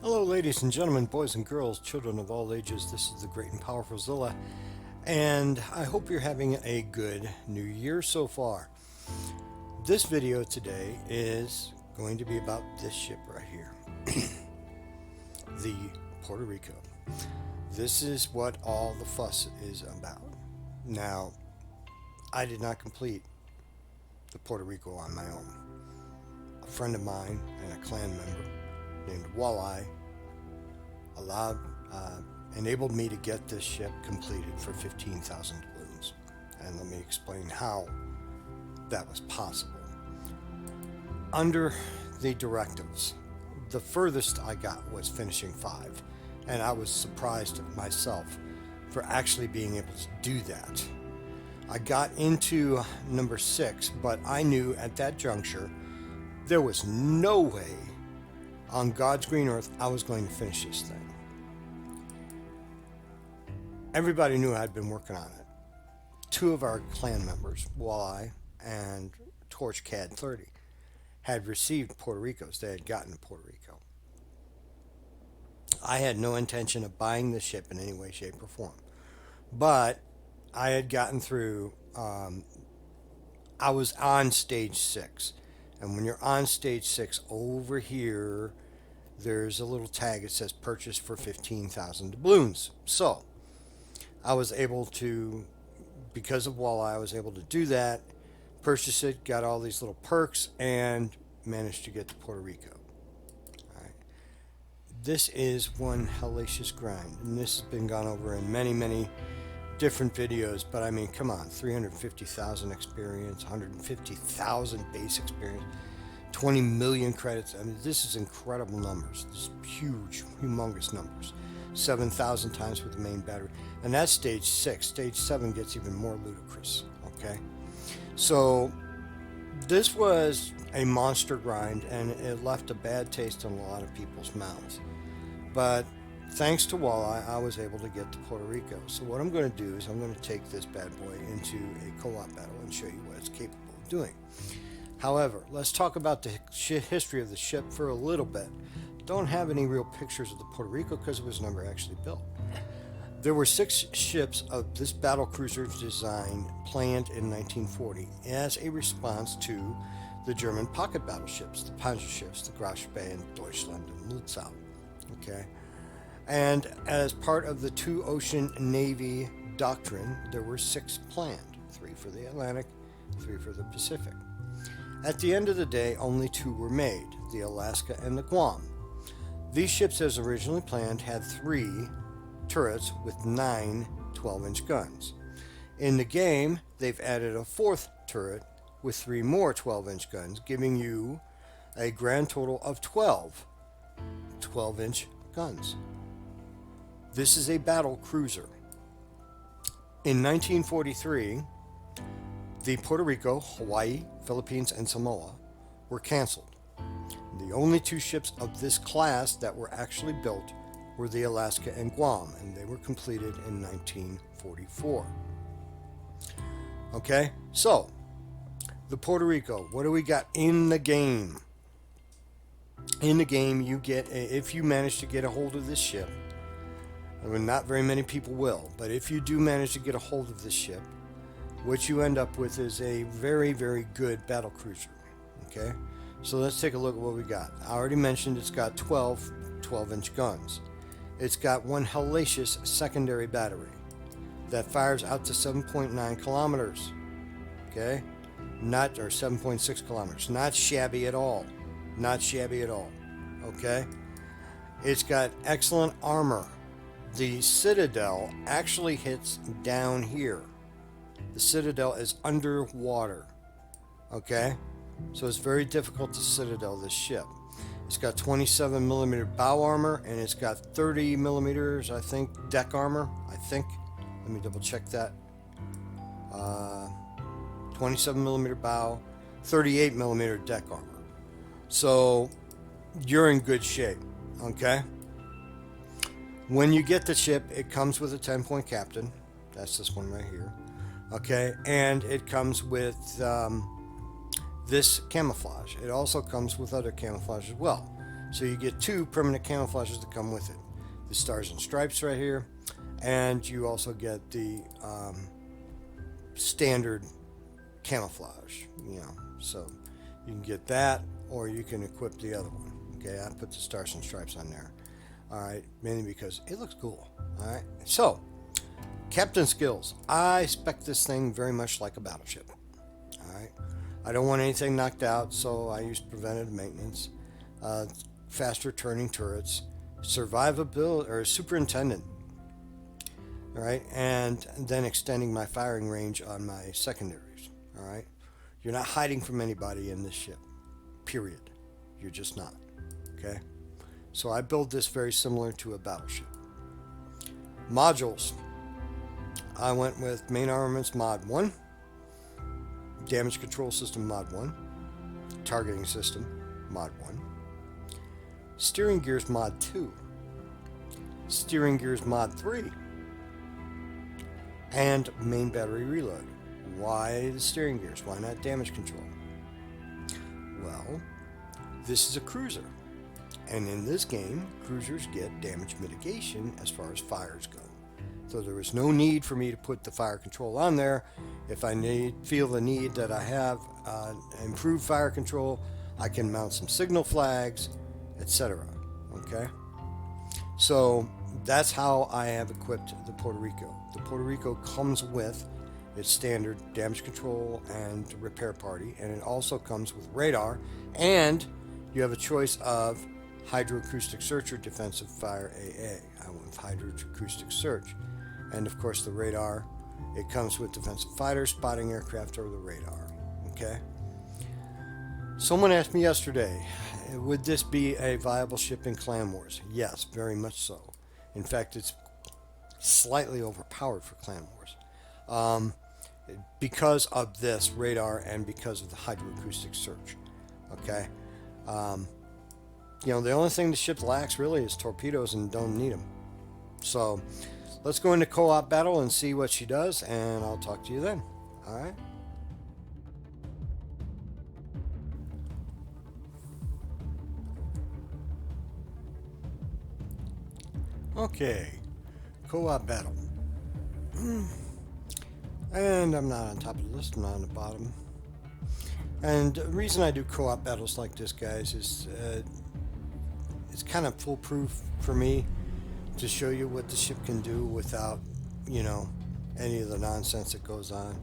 Hello, ladies and gentlemen, boys and girls, children of all ages. This is the great and powerful Zilla, and I hope you're having a good new year so far. This video today is going to be about this ship right here, the Puerto Rico. This is what all the fuss is about. Now, I did not complete the Puerto Rico on my own. A friend of mine and a clan member named Walleye enabled me to get this ship completed for 15,000 doubloons. And let me explain how that was possible. Under the directives, the furthest I got was finishing 5, and I was surprised at myself for actually being able to do that. I got into number 6, but I knew at that juncture there was no way on God's green earth I was going to finish this thing. Everybody knew I'd been working on it. 2 of our clan members, Walleye and Torch Cad 30, had received Puerto Ricos. They had gotten to Puerto Rico. I had no intention of buying the ship in any way, shape, or form. But I had gotten through, I was on stage 6. And when you're on stage 6, over here, there's a little tag that says purchase for 15,000 doubloons. So I was able to, because of Walleye, I was able to do that, purchase it, got all these little perks, and managed to get to Puerto Rico. All right. This is one hellacious grind, and this has been gone over in many, many different videos, but I mean, come on, 350,000 experience, 150,000 base experience, 20 million credits. I mean, this is incredible numbers. This is huge, humongous numbers. 7,000 times with the main battery. And that's stage 6. Stage 7 gets even more ludicrous, okay? So this was a monster grind, and it left a bad taste in a lot of people's mouths. But thanks to Walleye, I was able to get to Puerto Rico. So what I'm going to do is I'm going to take this bad boy into a co-op battle and show you what it's capable of doing. However, let's talk about the history of the ship for a little bit. Don't have any real pictures of the Puerto Rico because it was never actually built. There were 6 ships of this battle cruiser design planned in 1940 as a response to the German pocket battleships, the Panzerschiffs, the Graf and Deutschland and Lutzow. Okay? And as part of the 2 ocean navy doctrine, there were 6 planned, 3 for the Atlantic, 3 for the Pacific. At the end of the day, only 2 were made, the Alaska and the Guam. These ships, as originally planned, had 3 turrets with 9 12-inch guns. In the game, they've added a 4th turret with 3 more 12-inch guns, giving you a grand total of 12 12-inch guns. This is a battle cruiser. In 1943, the Puerto Rico, Hawaii, Philippines, and Samoa were canceled. The only 2 ships of this class that were actually built were the Alaska and Guam, and they were completed in 1944. Okay, so the Puerto Rico, what do we got in the game? In the game, you get, if you manage to get a hold of this ship, I mean, not very many people will, but if you do manage to get a hold of this ship, what you end up with is a very, very good battle cruiser. Okay, so let's take a look at what we got. I already mentioned it's got 12 12-inch guns. It's got one hellacious secondary battery that fires out to 7.9 kilometers. Okay, not, or 7.6 kilometers. Not shabby at all. Not shabby at all. Okay, it's got excellent armor. The Citadel actually hits down here. The Citadel is underwater. Okay, so it's very difficult to Citadel this ship. It's got 27 millimeter bow armor, and it's got 30 millimeters, I think, deck armor. I think. Let me double check that. 27 millimeter bow, 38 millimeter deck armor. So you're in good shape. Okay. When you get the ship, it comes with a 10-point captain. That's this one right here. Okay, and it comes with this camouflage. It also comes with other camouflage as well. So you get 2 permanent camouflages that come with it. The stars and stripes right here, and you also get the standard camouflage, so you can get that, or you can equip the other one. Okay, I put the stars and stripes on there. All right, mainly because it looks cool. All right, so captain skills. I spec this thing very much like a battleship. All right, I don't want anything knocked out, so I use preventative maintenance, faster turning turrets, survivability or superintendent. All right, and then extending my firing range on my secondaries. All right, you're not hiding from anybody in this ship, period. You're just not. Okay, so I build this very similar to a battleship. Modules. I went with main armaments mod 1, damage control system mod 1, targeting system mod 1, steering gears mod 2, steering gears mod 3, and main battery reload. Why the steering gears? Why not damage control? Well, this is a cruiser, and in this game, cruisers get damage mitigation as far as fires go. So there was no need for me to put the fire control on there. If I feel the need that I have improved fire control, I can mount some signal flags, etc. Okay, so that's how I have equipped the Puerto Rico. The Puerto Rico comes with its standard damage control and repair party, and it also comes with radar, and you have a choice of hydroacoustic search or defensive fire AA. I went with hydroacoustic search. And of course the radar, it comes with defensive fighters, spotting aircraft over the radar. Okay. Someone asked me yesterday, would this be a viable ship in Clan Wars? Yes, very much so. In fact, it's slightly overpowered for Clan Wars. Because of this radar and because of the hydroacoustic search. Okay. The only thing the ship lacks really is torpedoes, and don't need them. So let's go into co-op battle and see what she does, and I'll talk to you then. All right. Okay, co-op battle. And I'm not on top of the list, I'm not on the bottom. And the reason I do co-op battles like this, guys, is it's kind of foolproof for me to show you what the ship can do without, any of the nonsense that goes on.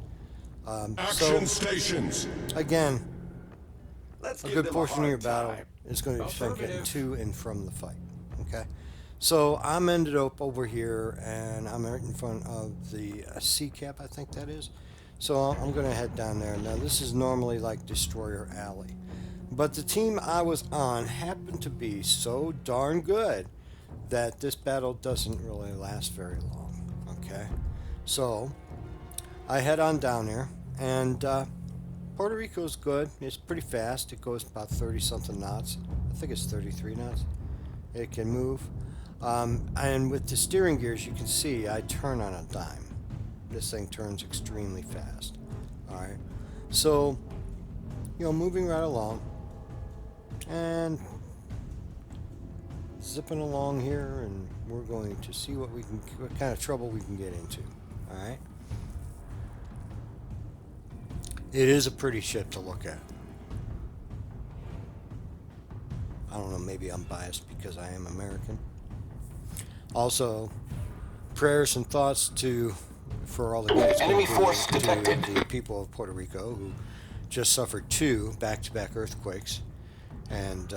Action stations. Again, a good portion of your battle is going to be spent getting to and from the fight. Okay, so I'm ended up over here, and I'm right in front of the sea cap, I think that is. So I'm going to head down there. Now this is normally like Destroyer Alley, but the team I was on happened to be so darn good that this battle doesn't really last very long. Okay, so I head on down here, and Puerto Rico's good. It's pretty fast. It goes about 30 something knots. I think it's 33 knots. It can move, and with the steering gears, you can see I turn on a dime. This thing turns extremely fast. All right, so moving right along and zipping along here, and we're going to see what kind of trouble we can get into. All right, it is a pretty ship to look at. I don't know, maybe I'm biased because I am American. Also, prayers and thoughts for all the guys Enemy force detected. The people of Puerto Rico who just suffered 2 back-to-back earthquakes, and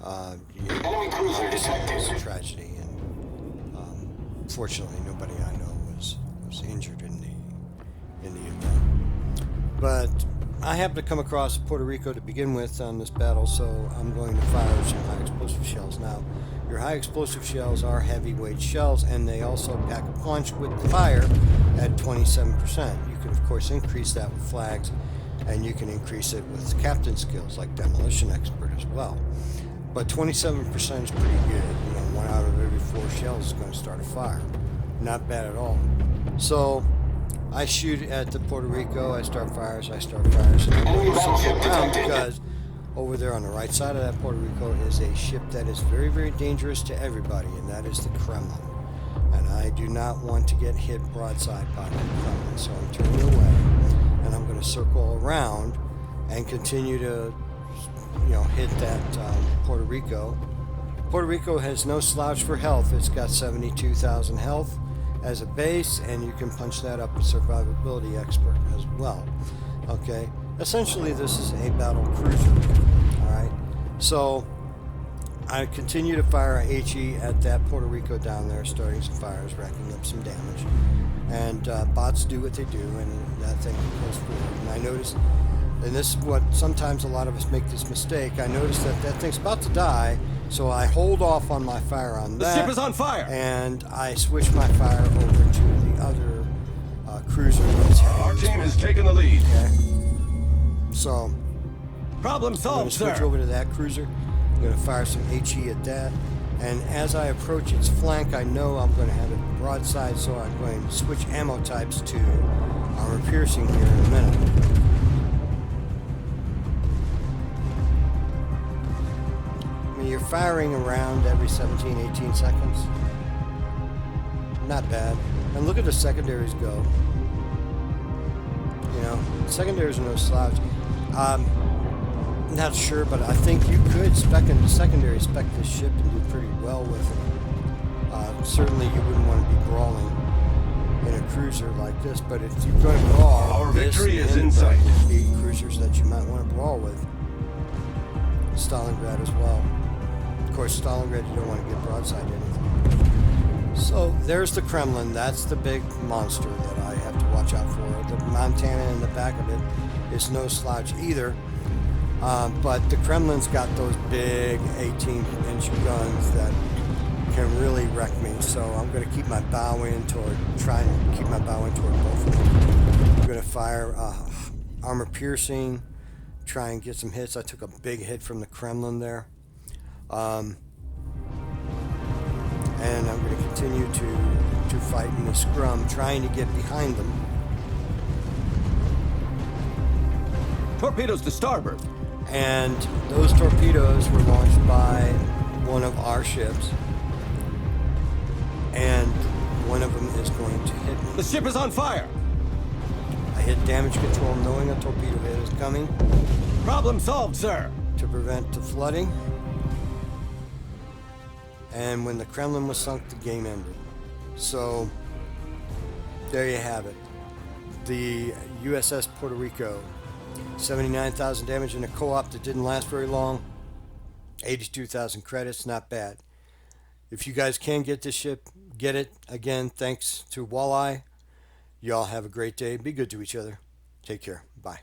Enemy cruiser detected. It's a tragedy, and fortunately nobody I know was injured in the event. But I happened to come across Puerto Rico to begin with on this battle, so I'm going to fire some high explosive shells. Now, your high explosive shells are heavyweight shells, and they also pack a punch with fire at 27%. You can, of course, increase that with flags, and you can increase it with captain skills like Demolition Expert as well. But 27% is pretty good. 1 out of every 4 shells is going to start a fire. Not bad at all. So I shoot at the Puerto Rico, I start fires, and I move around because over there on the right side of that Puerto Rico is a ship that is very, very dangerous to everybody, and that is the Kremlin. And I do not want to get hit broadside by the Kremlin, so I'm turning away, and I'm going to circle around and continue to, hit that Puerto Rico. Puerto Rico has no slouch for health. It's got 72,000 health as a base, and you can punch that up with survivability expert as well. Okay, essentially this is a battle cruiser. All right, so I continue to fire a HE at that Puerto Rico down there, starting some fires, racking up some damage, and bots do what they do, and that thing goes forward. And I noticed, and this is what sometimes a lot of us make this mistake, I noticed that that thing's about to die, so I hold off on my fire on that. The ship is on fire! And I switch my fire over to the other cruiser that's heading Our this team way. has taken the lead. Okay. So, Problem I'm going to solved, switch sir. over to that cruiser. I'm going to fire some HE at that. And as I approach its flank, I know I'm going to have it broadside, so I'm going to switch ammo types to armor piercing here in a minute. I mean, you're firing around every 17, 18 seconds. Not bad. And look at the secondaries go. Secondaries are no slouch. Not sure, but I think you could spec into secondary spec this ship and do pretty well with it. Certainly you wouldn't want to be brawling in a cruiser like this, but if you're going to brawl, Our this victory is and in sight. would be cruisers that you might want to brawl with. Stalingrad as well. Of course, Stalingrad you don't want to get broadside anything. So there's the Kremlin. That's the big monster that I have to watch out for. The Montana in the back of it is no slouch either. But the Kremlin's got those big 18-inch guns that can really wreck me. So I'm going to keep my bow in toward, try and keep my bow in toward both of them. I'm going to fire armor piercing, try and get some hits. I took a big hit from the Kremlin there. And I'm going to continue to fight in the scrum, trying to get behind them. Torpedoes to starboard. And those torpedoes were launched by one of our ships. And one of them is going to hit me. The ship is on fire. I hit damage control knowing a torpedo hit is coming Problem solved, sir. to prevent the flooding. And when the Kremlin was sunk, the game ended. So, there you have it. The USS Puerto Rico. 79,000 damage in a co-op that didn't last very long. 82,000 credits, not bad. If you guys can get this ship, get it. Again, thanks to Walleye. Y'all have a great day. Be good to each other. Take care. Bye.